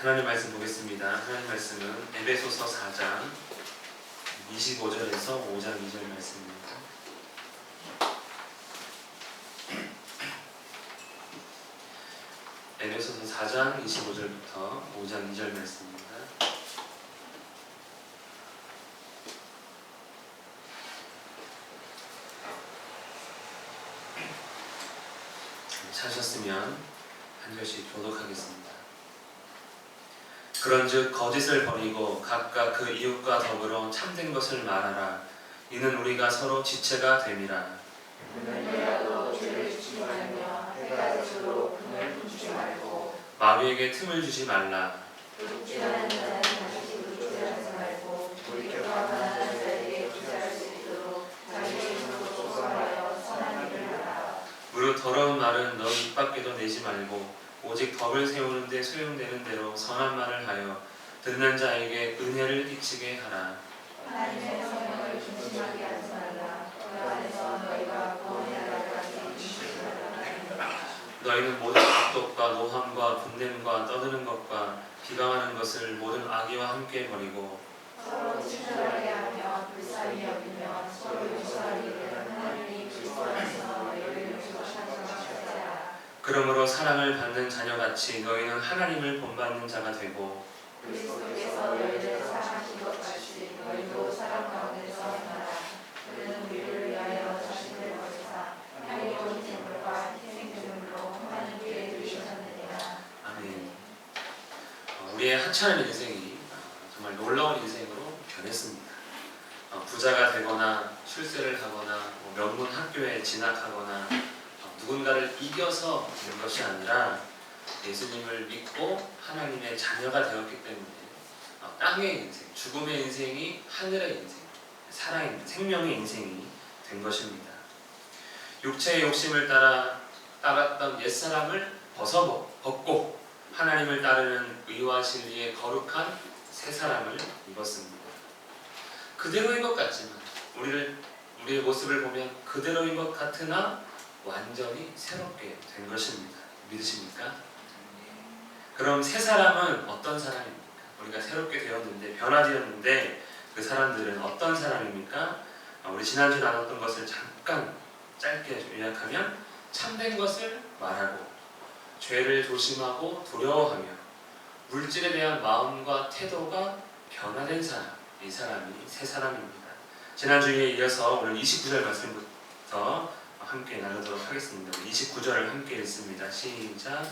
하나님 말씀 보겠습니다. 하나님 말씀은 에베소서 4장 25절에서 5장 2절 말씀입니다. 에베소서 4장 25절부터 5장 2절 말씀입니다. 찾으셨으면 한 절씩 교독하겠습니다. 그런즉 거짓을 버리고 각각 그 이웃과 더불어 참된 것을 말하라. 이는 우리가 서로 지체가 됨이라. 마귀에게 틈을 주지 말라. 무릇 더러운 말은 너 입 밖에도 내지 말고 오직 덕을 세우는 데 소용되는 대로 선한 말을 하여 듣는 자에게 은혜를 끼치게 하라. 하나님의 성령을 중심하게 하지 말라. 그 안에서 너희가 구원의 날까지 인식하라. 너희는 모든 악독과 노함과 분냄과 떠드는 것과 비방하는 것을 모든 악의와 함께 버리고 서로 친절하게 하며 불쌍히 여기며 서로 용서하기를 하나님이 그리스도 안에서 너희를 용서하셨다. 그러므로 사랑을 받는 자녀같이 너희는 하나님을 본받는 자가 되고 그리스도께서 너희를 사랑하신 것 같이 너희도 사랑 가운데서 행하라. 그는 우리를 위하여 자신을 버리사 향히 온 제물과 희생제물로 하나님께 드리셨느니라. 아멘. 우리의 하찮은 인생이 정말 놀라운 인생으로 변했습니다. 부자가 되거나 출세를 하거나 명문 학교에 진학하거나 누군가를 이겨서 된 것이 아니라 예수님을 믿고 하나님의 자녀가 되었기 때문에 땅의 인생, 죽음의 인생이 하늘의 인생, 살아있는 생명의 인생이 된 것입니다. 육체의 욕심을 따랐던 옛사람을 벗고 하나님을 따르는 의와 진리의 거룩한 새 사람을 입었습니다. 그대로인 것 같지만 우리의 모습을 보면 그대로인 것 같으나 완전히 새롭게 된 것입니다. 믿으십니까? 그럼 새 사람은 어떤 사람입니까? 우리가 새롭게 되었는데 변화되었는데 그 사람들은 어떤 사람입니까? 우리 지난주 나눴던 것을 잠깐 짧게 요약하면 참된 것을 말하고 죄를 조심하고 두려워하며 물질에 대한 마음과 태도가 변화된 사람, 이 사람이 새 사람입니다. 지난주에 이어서 오늘 29절 말씀부터 함께 나누도록 하겠습니다. 29절을 함께 읽습니다. 시작.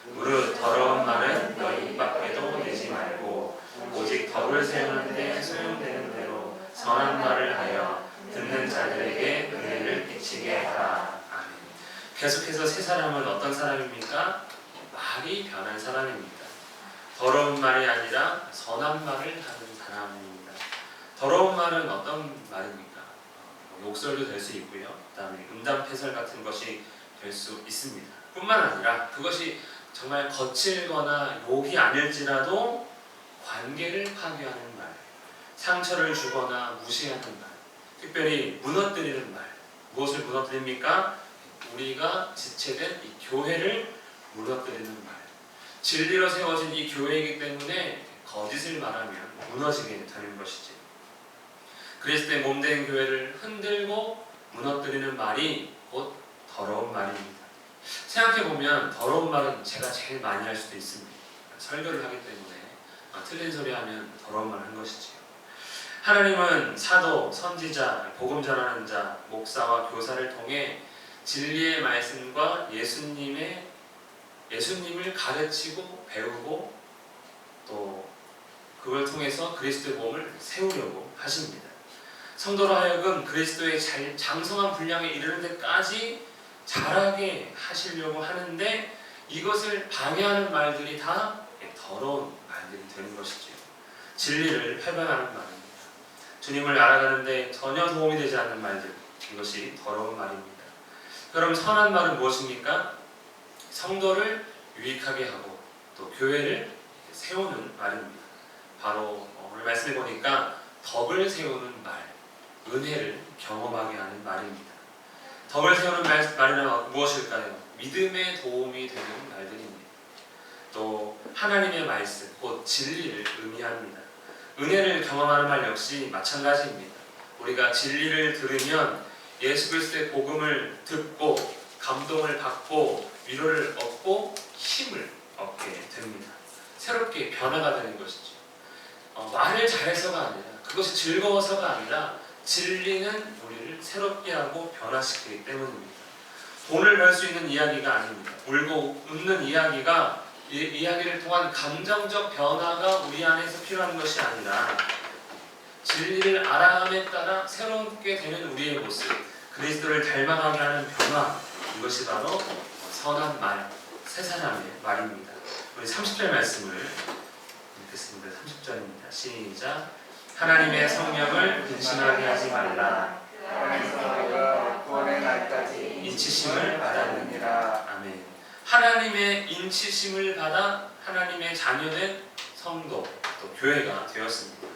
무릇 더러운 말은 너희 입 밖에도 내지 말고 오직 덕을 세우는 데 소용되는 대로 선한 말을 하여 듣는 자들에게 은혜를 끼치게 하라. 아멘. 계속해서 새 사람은 어떤 사람입니까? 말이 변한 사람입니다. 더러운 말이 아니라 선한 말을 하는 사람입니다. 더러운 말은 어떤 말입니까? 욕설도 될 수 있고요. 그다음에 음담패설 같은 것이 될 수 있습니다. 뿐만 아니라 그것이 정말 거칠거나 욕이 아닐지라도 관계를 파괴하는 말, 상처를 주거나 무시하는 말, 특별히 무너뜨리는 말. 무엇을 무너뜨립니까? 우리가 지체된 이 교회를 무너뜨리는 말. 진리로 세워진 이 교회이기 때문에 거짓을 말하면 무너지게 되는 것이지. 그리스도의 몸된 교회를 흔들고 무너뜨리는 말이 곧 더러운 말입니다. 생각해보면 더러운 말은 제가 제일 많이 할 수도 있습니다. 설교를 하기 때문에 틀린 소리 하면 더러운 말 한 것이지요. 하나님은 사도, 선지자, 복음 전하는 자, 목사와 교사를 통해 진리의 말씀과 예수님을 가르치고 배우고 또 그걸 통해서 그리스도의 몸을 세우려고 하십니다. 성도로 하여금 그리스도의 장성한 분량에 이르는 데까지 자라게 하시려고 하는데 이것을 방해하는 말들이 다 더러운 말들이 되는 것이죠. 진리를 회방하는 말입니다. 주님을 알아가는데 전혀 도움이 되지 않는 말들, 이것이 더러운 말입니다. 그럼 선한 말은 무엇입니까? 성도를 유익하게 하고 또 교회를 세우는 말입니다. 바로 오늘 말씀해 보니까 덕을 세우는 말, 은혜를 경험하게 하는 말입니다. 덕을 세우는 말이란 무엇일까요? 믿음에 도움이 되는 말들입니다. 또 하나님의 말씀, 곧 진리를 의미합니다. 은혜를 경험하는 말 역시 마찬가지입니다. 우리가 진리를 들으면 예수 그리스도의 복음을 듣고 감동을 받고 위로를 얻고 힘을 얻게 됩니다. 새롭게 변화가 되는 것이죠. 말을 잘해서가 아니라, 그것이 즐거워서가 아니라 진리는 우리를 새롭게 하고 변화시키기 때문입니다. 돈을 벌 수 있는 이야기가 아닙니다. 울고 웃는 이야기가 이야기를 통한 감정적 변화가 우리 안에서 필요한 것이 아니라 진리를 알아감에 따라 새롭게 되는 우리의 모습, 그리스도를 닮아가게 하는 변화, 이것이 바로 선한 말, 새 사람의 말입니다. 우리 30절 말씀을 읽겠습니다. 30절입니다. 시작. 하나님의 성령을 근심하게 하지 말라. 하나님의 구원의 날까지 인치심을 받았느니라. 아멘. 하나님의 인치심을 받아 하나님의 자녀된 성도, 또 교회가 되었습니다.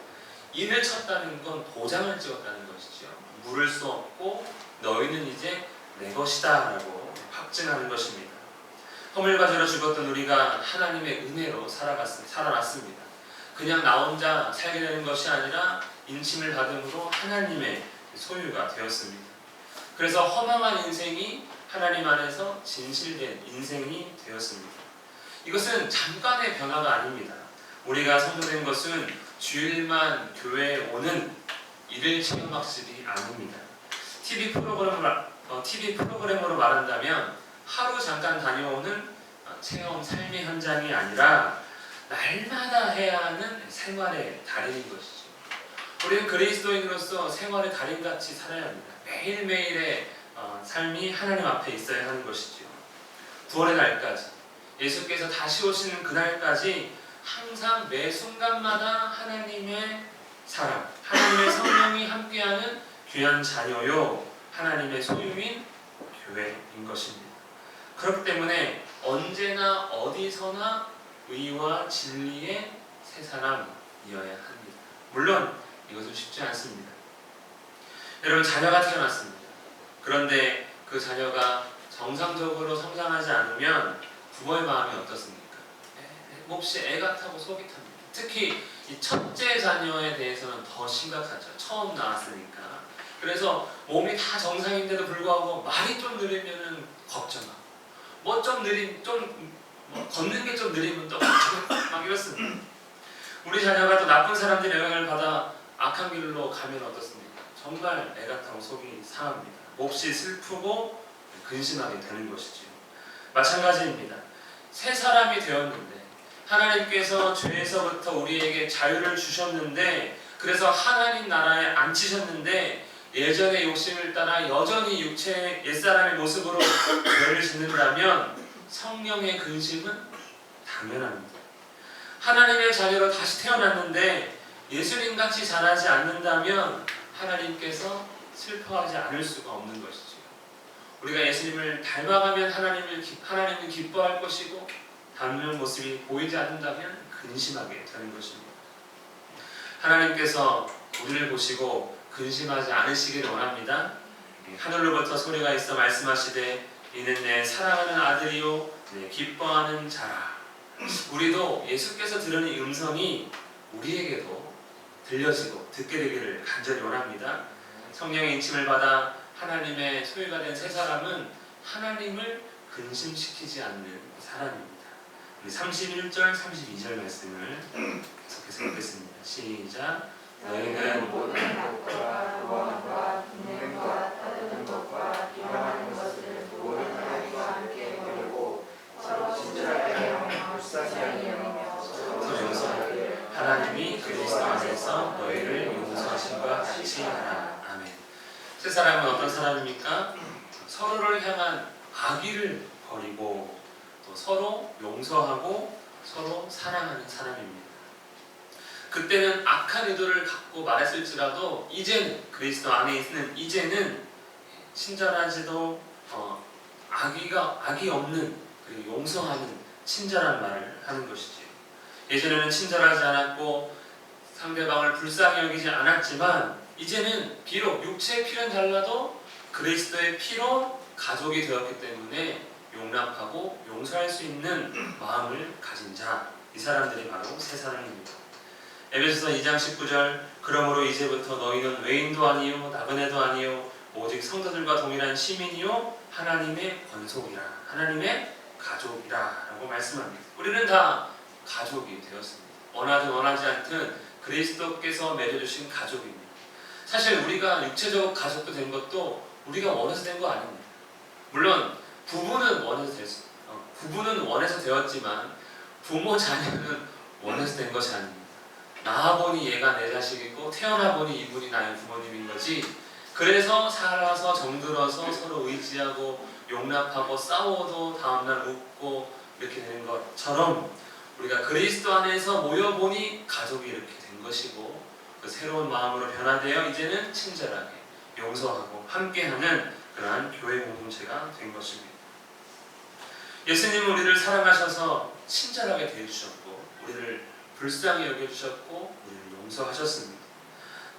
인을 쳤다는 건 도장을 찍었다는 것이죠. 물을 수 없고 너희는 이제 내 것이다 라고 확증하는 것입니다. 허물과제로 죽었던 우리가 하나님의 은혜로 살아났습니다. 그냥 나 혼자 살게 되는 것이 아니라 인침을 받음으로 하나님의 소유가 되었습니다. 그래서 허망한 인생이 하나님 안에서 진실된 인생이 되었습니다. 이것은 잠깐의 변화가 아닙니다. 우리가 성도된 것은 주일만 교회에 오는 일일 체험학습이 아닙니다. TV 프로그램으로 말한다면 하루 잠깐 다녀오는 체험 삶의 현장이 아니라 날마다 해야 하는 생활의 달인인 것이죠. 우리는 그리스도인으로서 생활의 달인같이 살아야 합니다. 매일매일의 삶이 하나님 앞에 있어야 하는 것이죠. 구원의 날까지, 예수께서 다시 오시는 그날까지 항상 매 순간마다 하나님의 사랑, 하나님의 성령이 함께하는 귀한 자녀요, 하나님의 소유인 교회인 것입니다. 그렇기 때문에 언제나 어디서나 의와 진리의 새 사람이어야 합니다. 물론 이것은 쉽지 않습니다. 여러분, 자녀가 태어났습니다. 그런데 그 자녀가 정상적으로 성장하지 않으면 부모의 마음이 어떻습니까? 몹시 애 같다고 속이 탑니다. 특히 이 첫째 자녀에 대해서는 더 심각하죠. 처음 나왔으니까. 그래서 몸이 다 정상인데도 불구하고 말이 좀 느리면은 걱정하고, 걷는 게 좀 느리면 또 막 이렇습니다. 우리 자녀가 또 나쁜 사람들의 영향을 받아 악한 길로 가면 어떻습니까? 정말 애 같다고 속이 상합니다. 몹시 슬프고 근심하게 되는 것이지요. 마찬가지입니다. 새 사람이 되었는데 하나님께서 죄에서부터 우리에게 자유를 주셨는데, 그래서 하나님 나라에 앉히셨는데 예전의 욕심을 따라 여전히 육체의 옛사람의 모습으로 죄를 짓는다면 성령의 근심은 당연합니다. 하나님의 자녀로 다시 태어났는데 예수님같이 자라지 않는다면 하나님께서 슬퍼하지 않을 수가 없는 것이죠. 우리가 예수님을 닮아가면 하나님은 기뻐할 것이고, 닮는 모습이 보이지 않는다면 근심하게 되는 것입니다. 하나님께서 우리를 보시고 근심하지 않으시기를 원합니다. 하늘로부터 소리가 있어 말씀하시되 이는 내 사랑하는 아들이요 내 기뻐하는 자라. 우리도 예수께서 들으는 음성이 우리에게도 들려지고 듣게 되기를 간절히 원합니다. 성령의 인침을 받아 하나님의 소유가 된 새 사람은 하나님을 근심시키지 않는 사람입니다. 우리 31절, 32절 말씀을 계속해서 읽겠습니다. 시작. 너희는 모든 것과 구원과 분명과 따르는 것과 비방하는 것을 모든 아이와 함께 버리고 서로 친절하게 하며 불쌍히 여기며 서로 용서하기를 하나님이 그리스도 안에서 너희를 용서하심과 같이 하라. 아멘. 새 사람은 어떤 사람입니까? 서로를 향한 악의를 버리고 또 서로 용서하고 서로 사랑하는 사람입니다. 그때는 악한 의도를 갖고 말했을지라도 이제는 그리스도 안에 있는 이제는 친절하지도 악이 없는, 그리고 용서하는 친절한 말을 하는 것이죠. 예전에는 친절하지 않았고 상대방을 불쌍히 여기지 않았지만 이제는 비록 육체의 피는 달라도 그리스도의 피로 가족이 되었기 때문에 용납하고 용서할 수 있는 마음을 가진 자, 이 사람들이 바로 새 사람입니다. 에베소서 2장 19절 그러므로 이제부터 너희는 외인도 아니요 나그네도 아니요 오직 성도들과 동일한 시민이요 하나님의 권속이라 하나님의 가족이라 라고 말씀합니다. 우리는 다 가족이 되었습니다. 원하든 원하지 않든 그리스도께서 맺어주신 가족입니다. 사실 우리가 육체적 가족도 된 것도 우리가 원해서 된 거 아닙니다. 물론 부부는 원해서 되었지만 부모 자녀는 원해서 된 것이 아닙니다. 낳아보니 얘가 내 자식이고 태어나보니 이분이 나의 부모님인 거지. 그래서 살아서 정들어서 서로 의지하고 용납하고 싸워도 다음날 웃고 이렇게 되는 것처럼 우리가 그리스도 안에서 모여보니 가족이 이렇게 된 것이고 그 새로운 마음으로 변화되어 이제는 친절하게 용서하고 함께하는 그러한 교회 공동체가 된 것입니다. 예수님은 우리를 사랑하셔서 친절하게 대해주셨고 우리를 불쌍히 여겨주셨고 우리를 용서하셨습니다.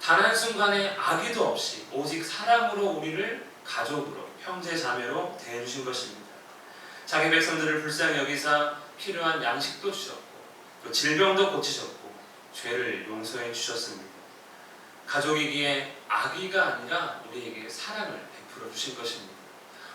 단 한순간의 악의도 없이 오직 사랑으로 우리를 가족으로 형제 자매로 대해주신 것입니다. 자기 백성들을 불쌍히 여기사 필요한 양식도 주셨고 또 질병도 고치셨고 죄를 용서해 주셨습니다. 가족이기에 악의가 아니라 우리에게 사랑을 베풀어 주신 것입니다.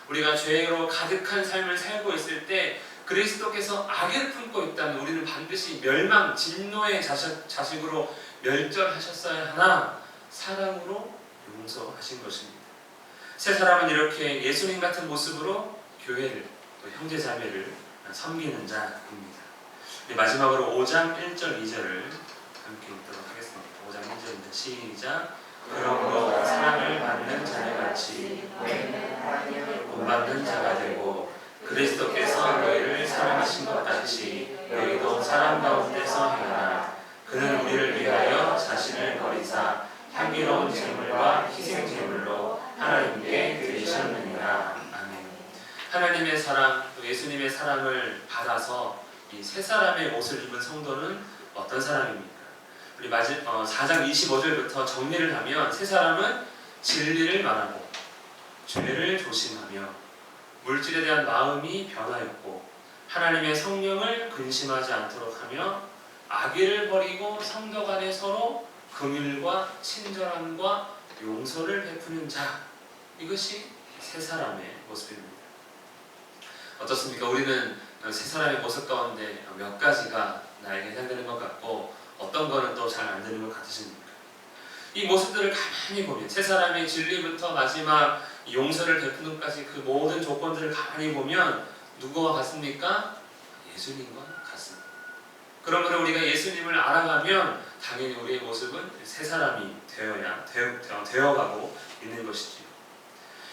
우리가 죄로 가득한 삶을 살고 있을 때 그리스도께서 악을 품고 있다면 우리는 반드시 멸망, 진노의 자식으로 멸절하셨어야 하나 사랑으로 용서하신 것입니다. 새 사람은 이렇게 예수님 같은 모습으로 교회를 또 형제자매를 섬기는 자입니다. 마지막으로 5장 1절 2절을 함께 읽도록 하겠습니다. 5장 1절입니다. 시작. 그러므로 사랑을 받는 자녀같이 본받는 자가 되고 그리스도께서 너희를 사랑하신 것 같이 너희도 사랑 가운데서 행하라. 그는 우리를 위하여 자신을 버리사 향기로운 제물과 희생 제물로 하나님께 드리셨느니라. 아멘. 하나님의 사랑, 또 예수님의 사랑을 받아서 이 새 사람의 옷을 입은 성도는 어떤 사람입니까? 우리 4장 25절부터 정리를 하면 새 사람은 진리를 말하고 죄를 조심하며 물질에 대한 마음이 변하였고 하나님의 성령을 근심하지 않도록 하며 악의를 버리고 성도 간에 서로 긍휼과 친절함과 용서를 베푸는 자, 이것이 새 사람의 모습입니다. 어떻습니까? 우리는 새 사람의 모습 가운데 몇 가지가 나에게 해당되는 것 같고 어떤 거는 또 잘 안 되는 것 같으십니까? 이 모습들을 가만히 보면 새 사람의 진리부터 마지막 용서를 베푸는 것까지 그 모든 조건들을 가만히 보면 누구와 같습니까? 예수님과 같습니다. 그러므로 우리가 예수님을 알아가면 당연히 우리의 모습은 새 사람이 되어가고 있는 것이지요.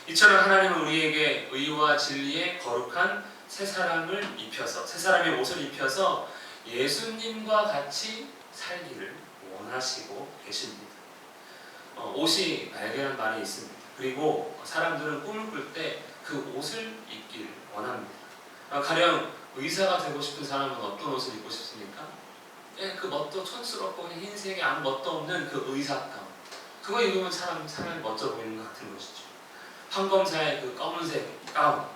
이처럼 하나님은 우리에게 의와 진리의 거룩한 새 사람을 입혀서 새 사람의 옷을 입혀서 예수님과 같이 살기를 원하시고 계십니다. 옷이 날개라는 말이 있습니다. 그리고 사람들은 꿈을 꿀 때 그 옷을 입기를 원합니다. 가령 의사가 되고 싶은 사람은 어떤 옷을 입고 싶습니까? 그 멋도 촌스럽고 흰색에 아무 멋도 없는 그 의사감, 그거 입으면 사람이 멋져 보이는 것 같은 것이죠. 판검사의 그 검은색 가운,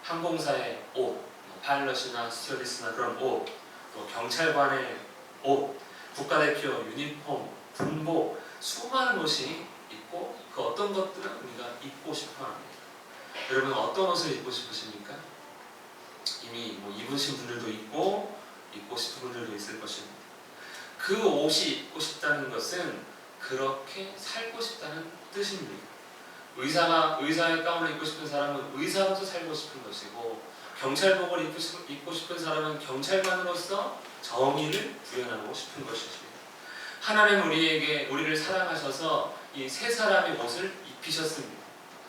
항공사의 옷, 파일럿이나 스튜어디스나 그런 옷, 또 경찰관의 옷, 국가대표 유니폼, 군복, 수많은 옷이 있고 그 어떤 것들은 우리가 입고 싶어 합니다. 여러분 어떤 옷을 입고 싶으십니까? 이미 입으신 분들도 있고 입고 싶은 분들도 있을 것입니다. 그 옷이 입고 싶다는 것은 그렇게 살고 싶다는 뜻입니다. 의사의 가운을 입고 싶은 사람은 의사로서 살고 싶은 것이고 경찰복을 입고 싶은 사람은 경찰관으로서 정의를 구현하고 싶은 것이죠. 하나님은 우리를 사랑하셔서 이 새 사람의 옷을 입히셨습니다.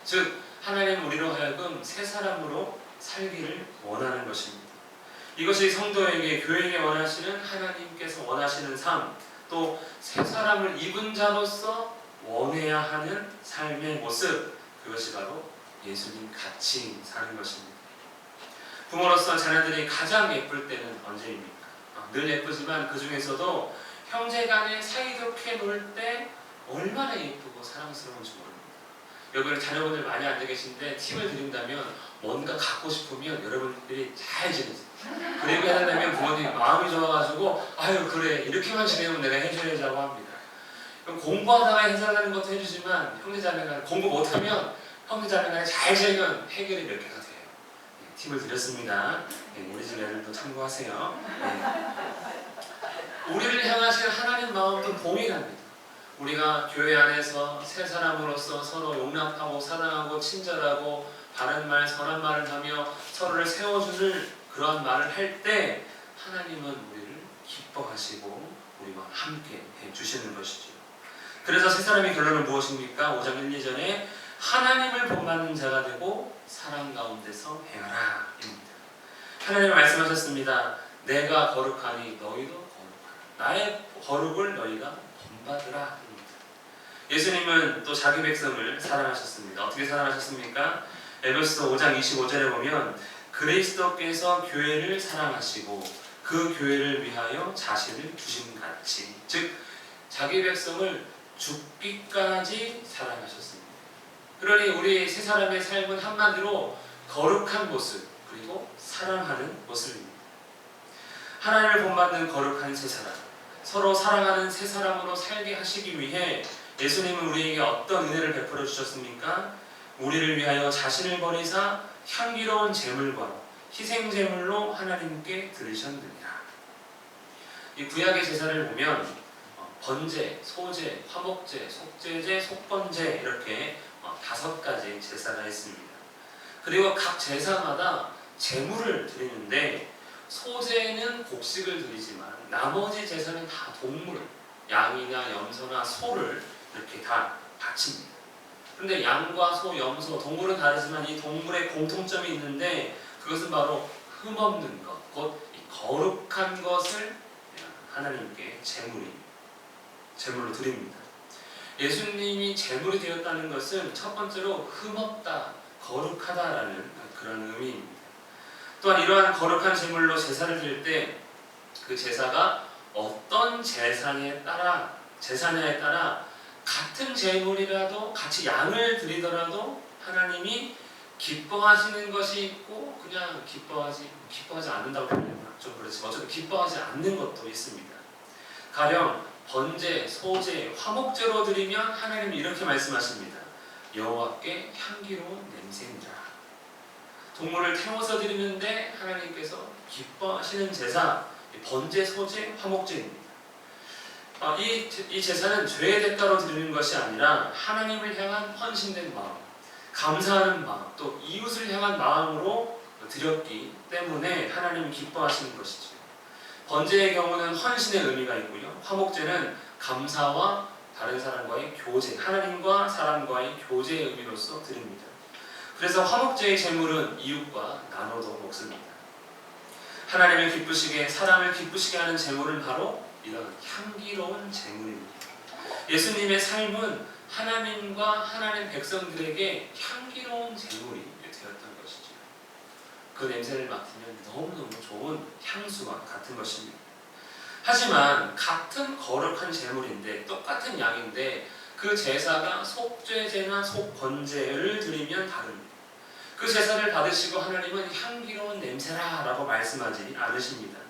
즉 하나님은 우리로 하여금 새 사람으로 살기를 원하는 것입니다. 이것이 성도에게 교회에게 원하시는 하나님께서 원하시는 삶, 또 새 사람을 입은 자로서 원해야 하는 삶의 모습, 그것이 바로 예수님 같이 사는 것입니다. 부모로서 자녀들이 가장 예쁠 때는 언제입니까? 늘 예쁘지만 그 중에서도 형제간에 사이좋게 놀 때 얼마나 예쁘고 사랑스러운지 모릅니다. 여기 자녀분들 많이 앉아 계신데 팁을 드린다면 뭔가 갖고 싶으면 여러분들이 잘 지내세요. 그리고 해달라면 부모님이 마음이 좋아가지고 아유 그래 이렇게만 지내면 내가 해줘야자고 합니다. 그럼 공부하다가 해달라는 것도 해주지만 형제자매가 공부 못하면 형제자매가 잘 지내면 해결이 몇 개가 돼요. 네, 팁을 드렸습니다. 네, 우리 집 애들도 참고하세요. 네. 우리를 향하신 하나님 마음도 동일합니다. 우리가 교회 안에서 새 사람으로서 서로 용납하고 사랑하고 친절하고 바른 말, 선한 말을 하며 서로를 세워주는 그런 말을 할 때 하나님은 우리를 기뻐하시고 우리와 함께 해주시는 것이죠. 그래서 세 사람의 결론은 무엇입니까? 5장 1, 2절에 하나님을 본받는 자가 되고 사랑 가운데서 행하라 입니다. 하나님은 말씀하셨습니다. 내가 거룩하니 너희도 거룩하라. 나의 거룩을 너희가 본받으라. 예수님은 또 자기 백성을 사랑하셨습니다. 어떻게 사랑하셨습니까? 에베소서 5장 25절에 보면 그리스도께서 교회를 사랑하시고 그 교회를 위하여 자신을 주심같이, 즉 자기 백성을 죽기까지 사랑하셨습니다. 그러니 우리 세 사람의 삶은 한마디로 거룩한 모습 그리고 사랑하는 모습입니다. 하나님을 본받는 거룩한 세 사람, 서로 사랑하는 세 사람으로 살게 하시기 위해 예수님은 우리에게 어떤 은혜를 베풀어 주셨습니까? 우리를 위하여 자신을 버리사 향기로운 제물과 희생 제물로 하나님께 드리셨느니라. 이 구약의 제사를 보면 번제, 소제, 화목제, 속제제, 속번제 이렇게 5가지 제사가 있습니다. 그리고 각 제사마다 제물을 드리는데 소제는 곡식을 드리지만 나머지 제사는 다 동물, 양이나 염소나 소를 이렇게 다 바칩니다. 그런데 양과 소, 염소, 동물은 다르지만 이 동물의 공통점이 있는데 그것은 바로 흠없는 것, 곧 거룩한 것을 하나님께 제물로 드립니다. 예수님이 제물이 되었다는 것은 첫 번째로 흠없다, 거룩하다라는 그런 의미입니다. 또한 이러한 거룩한 제물로 제사를 드릴 때 그 제사가 어떤 제사냐에 따라 같은 제물이라도 같이 양을 드리더라도 하나님이 기뻐하시는 것이 있고 그냥 기뻐하지 않는다고 표현하면 좀 그렇지만 어쨌든 기뻐하지 않는 것도 있습니다. 가령 번제, 소제, 화목제로 드리면 하나님이 이렇게 말씀하십니다. 여호와께 향기로운 냄새니라. 동물을 태워서 드리는데 하나님께서 기뻐하시는 제사, 번제, 소제, 화목제입니다. 이 제사는 죄의 대가로 드리는 것이 아니라 하나님을 향한 헌신된 마음, 감사하는 마음, 또 이웃을 향한 마음으로 드렸기 때문에 하나님이 기뻐하시는 것이죠. 번제의 경우는 헌신의 의미가 있고요. 화목제는 감사와 다른 사람과의 교제, 하나님과 사람과의 교제의 의미로서 드립니다. 그래서 화목제의 제물은 이웃과 나눠도 먹습니다. 하나님을 기쁘시게, 사람을 기쁘시게 하는 제물은 바로 이런 향기로운 제물입니다. 예수님의 삶은 하나님과 하나님 백성들에게 향기로운 제물이 되었던 것이죠. 그 냄새를 맡으면 너무너무 좋은 향수와 같은 것입니다. 하지만 같은 거룩한 제물인데 똑같은 양인데 그 제사가 속죄제나 속번제를 드리면 다릅니다. 그 제사를 받으시고 하나님은 향기로운 냄새라 라고 말씀하지 않으십니다.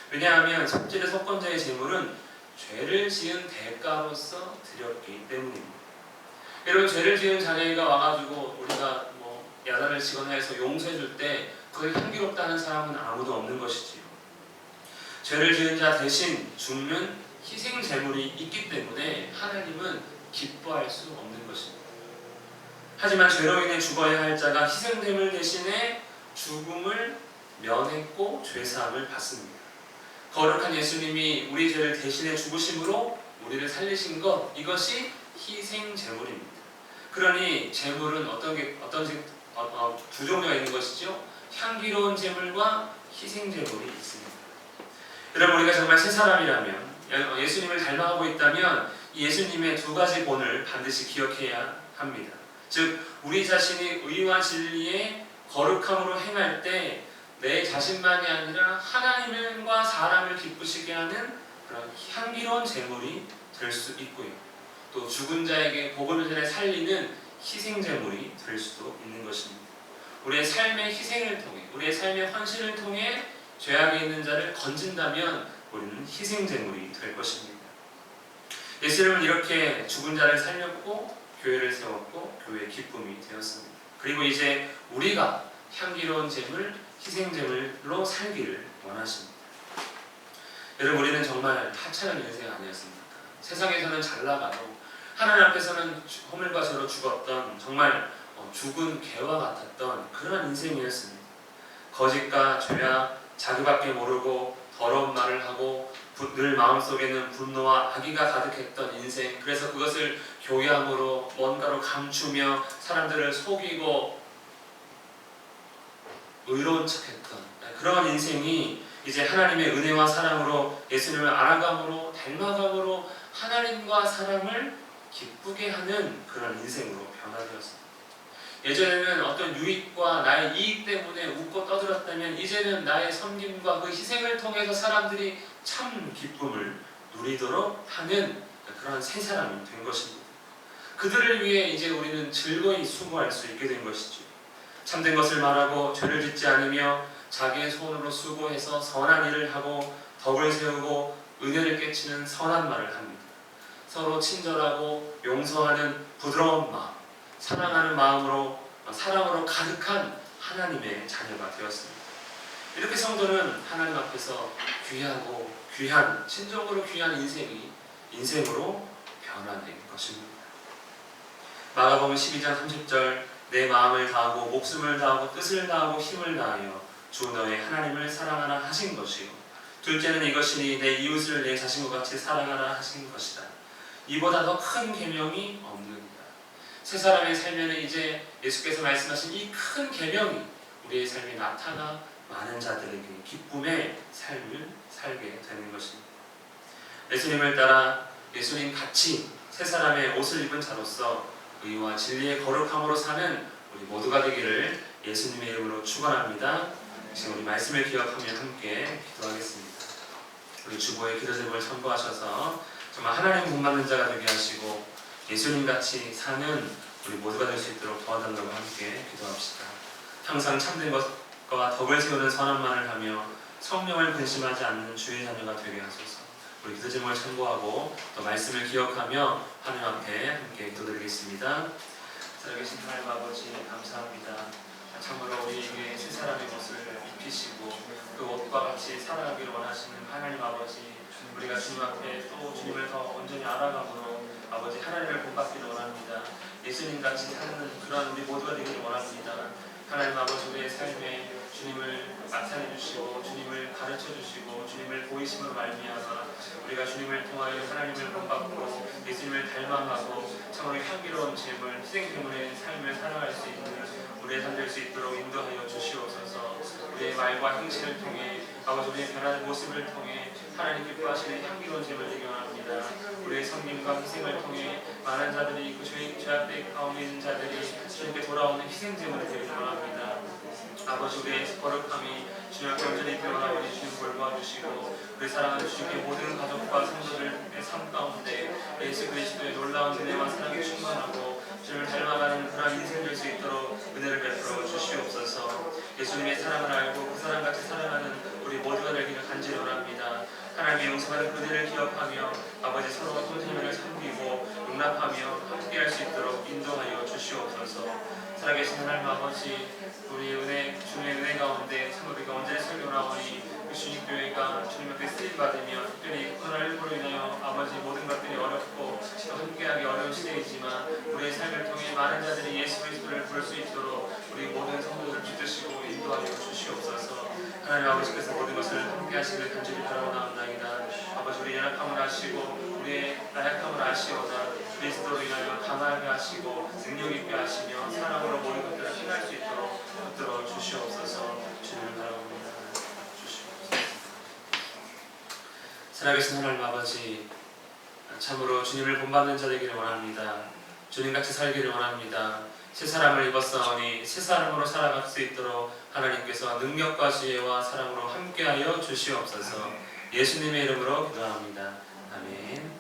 왜냐하면 속죄제, 속번제의 제물은 죄를 지은 대가로서 드렸기 때문입니다. 여러분, 죄를 지은 자녀가 와가지고 우리가 야단을 치거나 해서 용서해 줄 때 그걸 향기롭다는 사람은 아무도 없는 것이지요. 죄를 지은 자 대신 죽는 희생 제물이 있기 때문에 하나님은 기뻐할 수 없는 것입니다. 하지만 죄로 인해 죽어야 할 자가 희생 제물 대신에 죽음을 면했고 죄사함을 받습니다. 거룩한 예수님이 우리 죄를 대신해 죽으심으로 우리를 살리신 것, 이것이 희생 제물입니다. 그러니 제물은 두 종류가 있는 것이죠. 향기로운 제물과 희생 제물이 있습니다. 여러분, 우리가 정말 새 사람이라면, 예수님을 닮아가고 있다면 예수님의 두 가지 본을 반드시 기억해야 합니다. 즉, 우리 자신이 의와 진리의 거룩함으로 행할 때 내 자신만이 아니라 하나님과 사람을 기쁘시게 하는 그런 향기로운 제물이 될 수 있고요. 또 죽은 자에게 복음을 전해 살리는 희생제물이 될 수도 있는 것입니다. 우리의 삶의 희생을 통해, 우리의 삶의 헌신을 통해 죄악에 있는 자를 건진다면 우리는 희생제물이 될 것입니다. 예수님은 이렇게 죽은 자를 살렸고 교회를 세웠고 교회의 기쁨이 되었습니다. 그리고 이제 우리가 향기로운 제물, 희생제물로 살기를 원하십니다. 여러분, 우리는 정말 하찮은 인생 아니었습니까? 세상에서는 잘 나가도 하나님 앞에서는 허물과 죄로 죽었던 정말 죽은 개와 같았던 그런 인생이었습니다. 거짓과 죄악, 자기밖에 모르고 더러운 말을 하고 늘 마음속에는 분노와 악의가 가득했던 인생, 그래서 그것을 교양으로 뭔가로 감추며 사람들을 속이고 의로운 척했던 그런 인생이 이제 하나님의 은혜와 사랑으로 예수님을 알아감으로 닮아감으로 하나님과 사람을 기쁘게 하는 그런 인생으로 변화되었습니다. 예전에는 어떤 유익과 나의 이익 때문에 웃고 떠들었다면 이제는 나의 섬김과 그 희생을 통해서 사람들이 참 기쁨을 누리도록 하는 그런 새 사람이 된 것입니다. 그들을 위해 이제 우리는 즐거이 수고할 수 있게 된 것이죠. 참된 것을 말하고 죄를 짓지 않으며 자기의 손으로 수고해서 선한 일을 하고 덕을 세우고 은혜를 깨치는 선한 말을 합니다. 서로 친절하고 용서하는 부드러운 마음, 사랑하는 마음으로 사랑으로 가득한 하나님의 자녀가 되었습니다. 이렇게 성도는 하나님 앞에서 귀하고 귀한, 진정으로 귀한 인생으로 변화된 것입니다. 마가복음 12장 30절 내 마음을 다하고 목숨을 다하고 뜻을 다하고 힘을 다하여 주 너의 하나님을 사랑하라 하신 것이요 둘째는 이것이니 내 이웃을 내 자신과 같이 사랑하라 하신 것이다. 이보다 더 큰 계명이 없느니라. 새 사람의 삶에는 이제 예수께서 말씀하신 이 큰 계명이 우리의 삶에 나타나 많은 자들에게 기쁨의 삶을 살게 되는 것입니다. 예수님을 따라 예수님 같이 새 사람의 옷을 입은 자로서 의와 진리의 거룩함으로 사는 우리 모두가 되기를 예수님의 이름으로 축원합니다. 지금 우리 말씀을 기억하며 함께 기도하겠습니다. 우리 주보의 기도 제목을 참고하셔서 정말 하나님 본받는 자가 되게 하시고 예수님같이 사는 우리 모두가 될 수 있도록 도와달라고 함께 기도합시다. 항상 참된 것과 덕을 세우는 선한 말을 하며 성령을 근심하지 않는 주의 자녀가 되게 하소서. 우리 기도 제목을 참고하고 또 말씀을 기억하며 하나님 앞에 함께 기도드리겠습니다. 살아계신 하나님 아버지 감사합니다. 참으로 우리에게 새 사람의 옷을 입히시고 그 옷과 같이 살아가기를 원하시는 하나님 아버지, 우리가 주님 앞에 또 주님을 더 온전히 알아감으로 아버지 하나님을 본받기를 원합니다. 예수님같이 사는 그런 우리 모두가 되기를 원합니다. 하나님 아버지, 우리의 삶에 주님을 나타내 주시고 주님을 가르쳐 주시고 주님을 보이심으로 말미암아 우리가 주님을 통하여 하나님을 본받고 예수님을 닮아가고 참으로 향기로운 제물, 희생제물의 삶을 살아갈 수 있는 우리의 삶 될 수 있도록 인도하여 주시옵소서. 우리의 말과 행실을 통해 아버지 우리의 변화된 모습을 통해 하나님 기뻐하시는 향기로운 제물 되기 원합니다. 우리의 성김과 희생을 통해 많은 자들이 그 죄악된 가운데 있는 자들이 주님께 돌아오는 희생제물이 되기 원합니다. 아버지 우리의 거룩함이 주님 앞에 온전히 드러나오니 주님 돌봐주시고 우리 사랑하는 주님의 모든 가족과 성도들의 삶 가운데 예수 그리스도의 놀라운 은혜와 사랑이 충만하고 주님을 닮아가는 그런 인생 될 수 있도록 은혜를 베풀어 주시옵소서. 예수님의 사랑을 알고 그 사랑같이 사랑하는 우리 모두가 되기를 간절히 원합니다. 하나님의 용서하는 그들을 기억하며 아버지 서로 형제를 섬기고 용납하며 함께할 수 있도록 인도하여 주시옵소서. 살아계신 하나님 아버지, 우리 주님의 은혜 가운데 참 우리가 언제 설교 나오니 그 주님 교회가 주님 앞에 쓰임받으며 특별히 코로나19로 인하여 아버지 모든 것들이 어렵고 또 함께하기 어려운 시대이지만 우리의 삶을 통해 많은 자들이 예수 그리스도를 볼 수 있도록 우리 모든 성도를 붙드시고 인도하여 주시옵소서. 하나님 아버지께서 모든 것을 함께하시길 간절히 바라오나이다. 아버지 우리 연약함을 아시고 우리의 나약함을 아시오다. 그리스도로 인하여 강하게 하시고 능력 있게 하시며 사랑으로 모든 것들을 행할 수 있도록 붙들어 주시옵소서. 주님을 바라옵니다. 주시옵소서. 살아계신 하나님 아버지, 참으로 주님을 본받는 자 되기를 원합니다. 주님같이 살기를 원합니다. 새 사람을 입었사오니 새 사람으로 살아갈 수 있도록 하나님께서 능력과 지혜와 사랑으로 함께하여 주시옵소서. 예수님의 이름으로 기도합니다. 아멘.